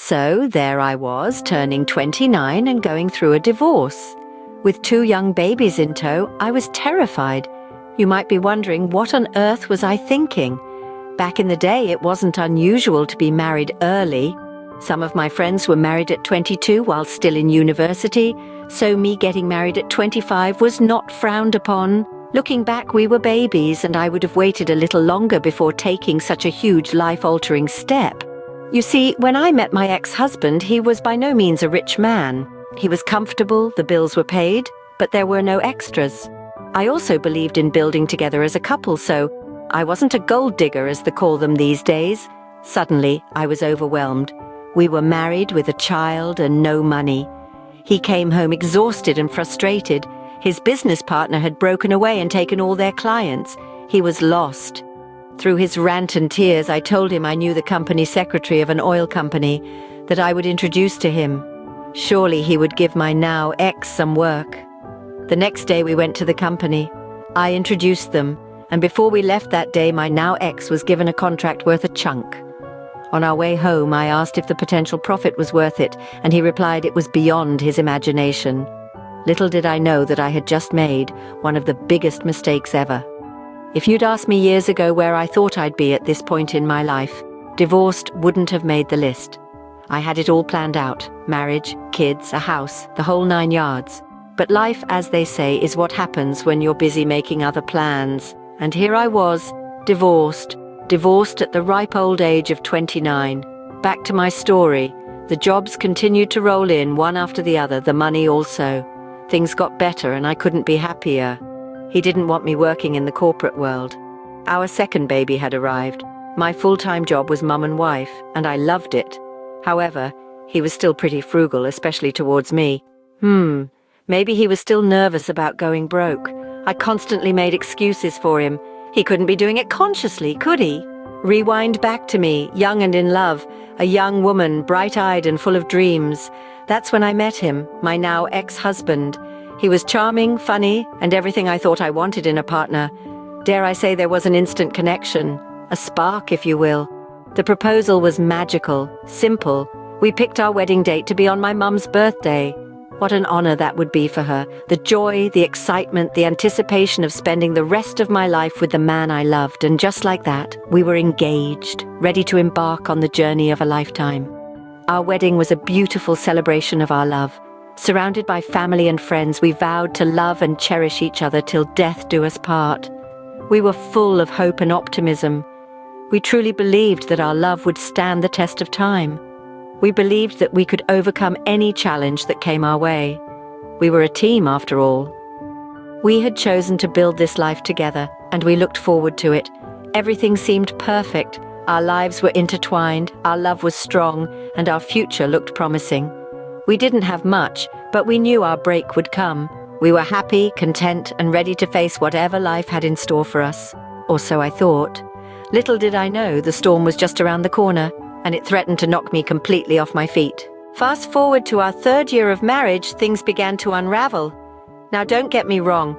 So there I was, turning 29 and going through a divorce. With 2 young babies in tow, I was terrified. You might be wondering, what on earth was I thinking? Back in the day, it wasn't unusual to be married early. Some of my friends were married at 22 while still in university, so me getting married at 25 was not frowned upon. Looking back, we were babies, and I would have waited a little longer before taking such a huge life-altering step. You see, when I met my ex-husband, he was by no means a rich man. He was comfortable, the bills were paid, but there were no extras. I also believed in building together as a couple, so I wasn't a gold digger, as they call them these days. Suddenly, I was overwhelmed. We were married with a child and no money. He came home exhausted and frustrated. His business partner had broken away and taken all their clients. He was lost. Through his rant and tears, I told him I knew the company secretary of an oil company that I would introduce to him. Surely he would give my now ex some work. The next day we went to the company. I introduced them, and before we left that day, my now ex was given a contract worth a chunk. On our way home, I asked if the potential profit was worth it, and he replied it was beyond his imagination. Little did I know that I had just made one of the biggest mistakes ever. If you'd asked me years ago where I thought I'd be at this point in my life, divorced wouldn't have made the list. I had it all planned out: marriage, kids, a house, the whole 9 yards. But life, as they say, is what happens when you're busy making other plans. And here I was, divorced at the ripe old age of 29. Back to my story. The jobs continued to roll in, one after the other, the money also. Things got better and I couldn't be happier. He didn't want me working in the corporate world. Our second baby had arrived. My full-time job was mum and wife, and I loved it. However, he was still pretty frugal, especially towards me. Maybe he was still nervous about going broke. I constantly made excuses for him. He couldn't be doing it consciously, could he? Rewind back to me, young and in love, a young woman, bright-eyed and full of dreams. That's when I met him, my now ex-husband. He was charming, funny, and everything I thought I wanted in a partner. Dare I say there was an instant connection, a spark, if you will. The proposal was magical, simple. We picked our wedding date to be on my mum's birthday. What an honor that would be for her. The joy, the excitement, the anticipation of spending the rest of my life with the man I loved. And just like that, we were engaged, ready to embark on the journey of a lifetime. Our wedding was a beautiful celebration of our love. Surrounded by family and friends, we vowed to love and cherish each other till death do us part. We were full of hope and optimism. We truly believed that our love would stand the test of time. We believed that we could overcome any challenge that came our way. We were a team, after all. We had chosen to build this life together, and we looked forward to it. Everything seemed perfect. Our lives were intertwined, our love was strong, and our future looked promising. We didn't have much, but we knew our break would come. We were happy, content, and ready to face whatever life had in store for us. Or so I thought. Little did I know the storm was just around the corner, and it threatened to knock me completely off my feet. Fast forward to our 3rd year of marriage, things began to unravel. Now don't get me wrong,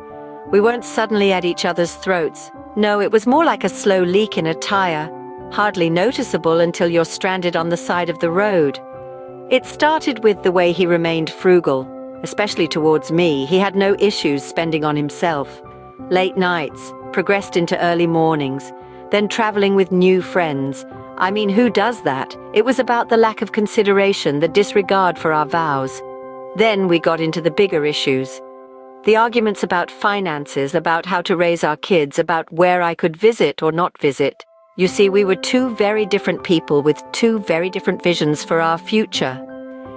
we weren't suddenly at each other's throats. No, it was more like a slow leak in a tire, hardly noticeable until you're stranded on the side of the road. It started with the way he remained frugal, especially towards me. He had no issues spending on himself. Late nights, progressed into early mornings, then traveling with new friends. I mean, who does that? It was about the lack of consideration, the disregard for our vows. Then we got into the bigger issues. The arguments about finances, about how to raise our kids, about where I could visit or not visit. You see, we were 2 very different people with 2 very different visions for our future.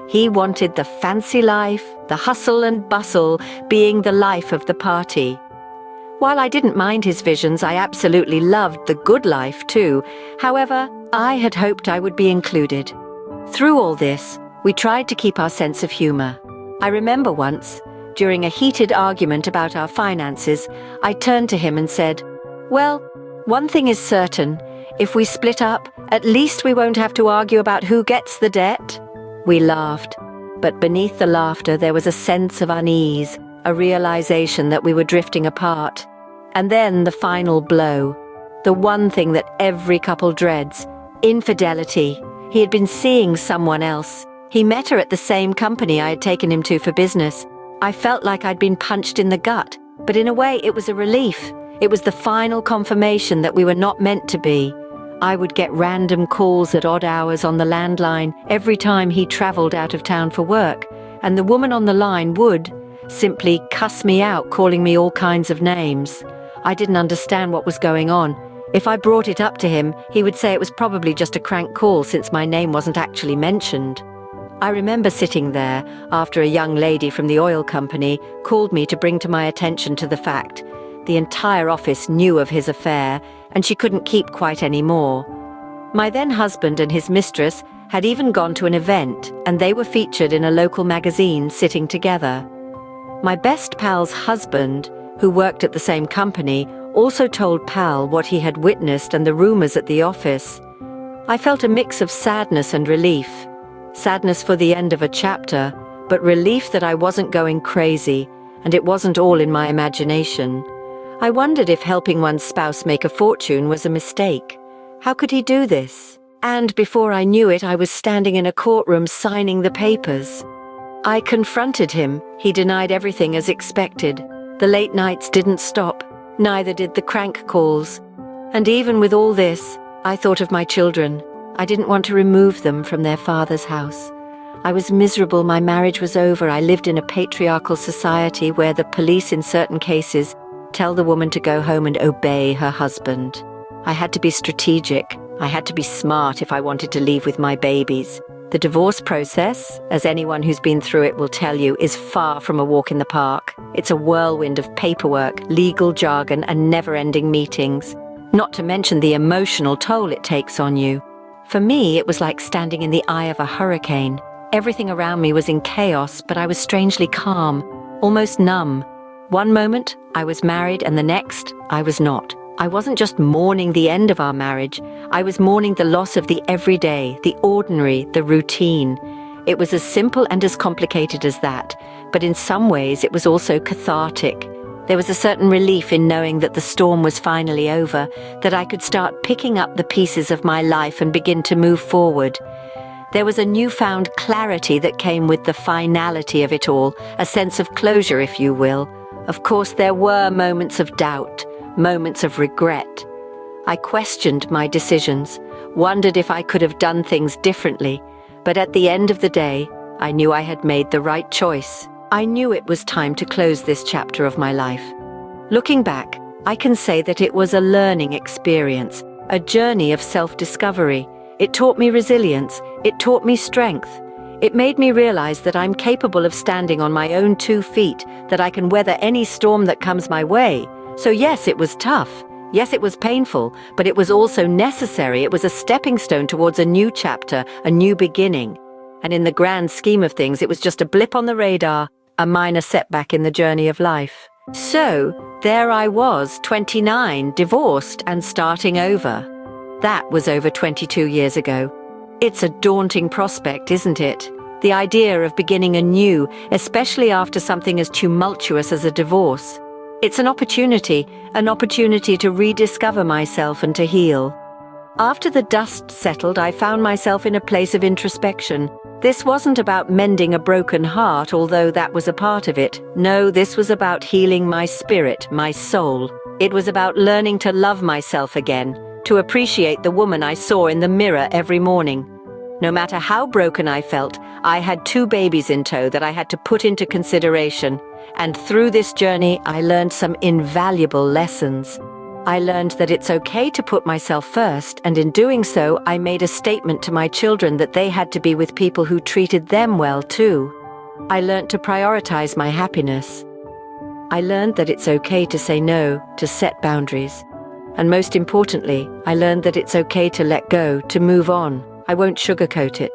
He wanted the fancy life, the hustle and bustle, being the life of the party. While I didn't mind his visions, I absolutely loved the good life too. However, I had hoped I would be included. Through all this, we tried to keep our sense of humor. I remember once, during a heated argument about our finances, I turned to him and said, "Well, one thing is certain. If we split up, at least we won't have to argue about who gets the debt." We laughed, but beneath the laughter there was a sense of unease, a realization that we were drifting apart. And then the final blow, the one thing that every couple dreads: infidelity. He had been seeing someone else. He met her at the same company I had taken him to for business. I felt like I'd been punched in the gut, but in a way it was a relief. It was the final confirmation that we were not meant to be. I would get random calls at odd hours on the landline every time he travelled out of town for work, and the woman on the line would simply cuss me out, calling me all kinds of names. I didn't understand what was going on. If I brought it up to him, he would say it was probably just a crank call since my name wasn't actually mentioned. I remember sitting there after a young lady from the oil company called me to bring to my attention to the fact the entire office knew of his affair, and she couldn't keep quiet anymore. My then husband and his mistress had even gone to an event, and they were featured in a local magazine sitting together. My best pal's husband, who worked at the same company, also told Pal what he had witnessed and the rumors at the office. I felt a mix of sadness and relief. Sadness for the end of a chapter, but relief that I wasn't going crazy, and it wasn't all in my imagination. I wondered if helping one's spouse make a fortune was a mistake. How could he do this? And before I knew it, I was standing in a courtroom signing the papers. I confronted him. He denied everything as expected. The late nights didn't stop, neither did the crank calls. And even with all this, I thought of my children. I didn't want to remove them from their father's house. I was miserable. My marriage was over. I lived in a patriarchal society where the police in certain cases tell the woman to go home and obey her husband. I had to be strategic. I had to be smart if I wanted to leave with my babies. The divorce process, as anyone who's been through it will tell you, is far from a walk in the park. It's a whirlwind of paperwork, legal jargon, and never-ending meetings, not to mention the emotional toll it takes on you. For me, it was like standing in the eye of a hurricane. Everything around me was in chaos, but I was strangely calm, almost numb. One moment, I was married, and the next, I was not. I wasn't just mourning the end of our marriage. I was mourning the loss of the everyday, the ordinary, the routine. It was as simple and as complicated as that, but in some ways it was also cathartic. There was a certain relief in knowing that the storm was finally over, that I could start picking up the pieces of my life and begin to move forward. There was a newfound clarity that came with the finality of it all, a sense of closure, if you will. Of course, there were moments of doubt, moments of regret. I questioned my decisions, wondered if I could have done things differently, but at the end of the day, I knew I had made the right choice. I knew it was time to close this chapter of my life. Looking back, I can say that it was a learning experience, a journey of self-discovery. It taught me resilience, it taught me strength. It made me realize that I'm capable of standing on my own 2 feet, that I can weather any storm that comes my way. So yes, it was tough. Yes, it was painful, but it was also necessary. It was a stepping stone towards a new chapter, a new beginning. And in the grand scheme of things, it was just a blip on the radar, a minor setback in the journey of life. So, there I was, 29, divorced and starting over. That was over 22 years ago. It's a daunting prospect, isn't it? The idea of beginning anew, especially after something as tumultuous as a divorce. It's an opportunity to rediscover myself and to heal. After the dust settled, I found myself in a place of introspection. This wasn't about mending a broken heart, although that was a part of it. No, this was about healing my spirit, my soul. It was about learning to love myself again, to appreciate the woman I saw in the mirror every morning. No matter how broken I felt, I had 2 babies in tow that I had to put into consideration. And through this journey, I learned some invaluable lessons. I learned that it's okay to put myself first, and in doing so, I made a statement to my children that they had to be with people who treated them well too. I learned to prioritize my happiness. I learned that it's okay to say no, to set boundaries. And most importantly, I learned that it's okay to let go, to move on. I won't sugarcoat it.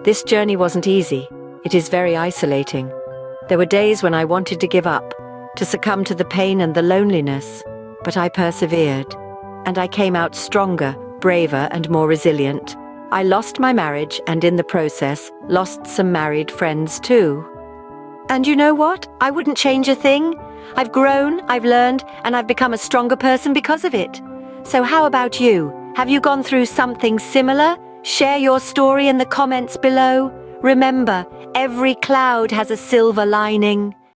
This journey wasn't easy. It is very isolating. There were days when I wanted to give up, to succumb to the pain and the loneliness. But I persevered, and I came out stronger, braver, and more resilient. I lost my marriage, and in the process, lost some married friends too. And you know what? I wouldn't change a thing. I've grown, I've learned, and I've become a stronger person because of it. So how about you? Have you gone through something similar? Share your story in the comments below. Remember, every cloud has a silver lining.